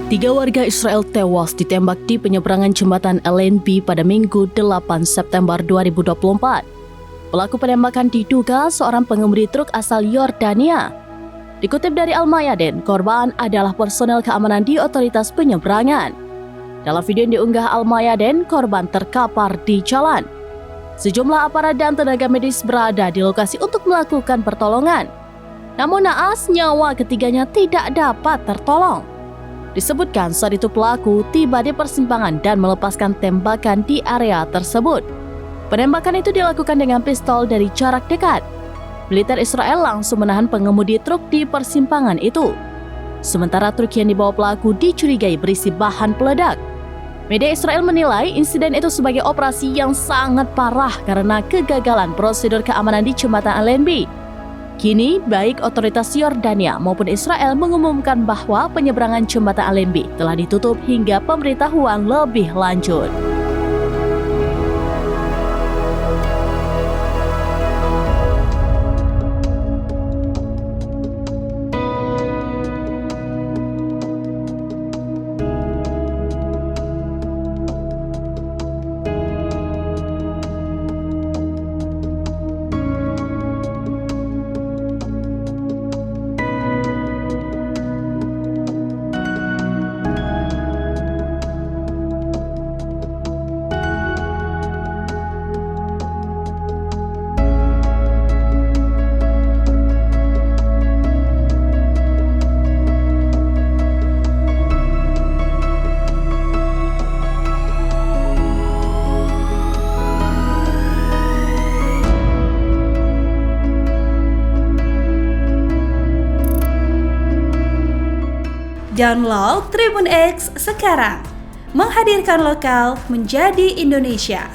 Tiga warga Israel tewas ditembak di penyeberangan jembatan LNB pada Minggu 8 September 2024. Pelaku penembakan diduga seorang pengemudi truk asal Yordania. Dikutip dari Al-Mayadin, korban adalah personel keamanan di otoritas penyeberangan. Dalam video yang diunggah Al-Mayadin, korban terkapar di jalan. Sejumlah aparat dan tenaga medis berada di lokasi untuk melakukan pertolongan. Namun naas, nyawa ketiganya tidak dapat tertolong. Disebutkan saat itu pelaku tiba di persimpangan dan melepaskan tembakan di area tersebut. Penembakan itu dilakukan dengan pistol dari jarak dekat. Militer Israel langsung menahan pengemudi truk di persimpangan itu. Sementara truk yang dibawa pelaku dicurigai berisi bahan peledak. Media Israel menilai insiden itu sebagai operasi yang sangat parah karena kegagalan prosedur keamanan di jembatan LNB. Kini, baik otoritas Yordania maupun Israel mengumumkan bahwa penyeberangan jembatan LNB telah ditutup hingga pemberitahuan lebih lanjut. Download Tribun X sekarang, menghadirkan lokal menjadi Indonesia.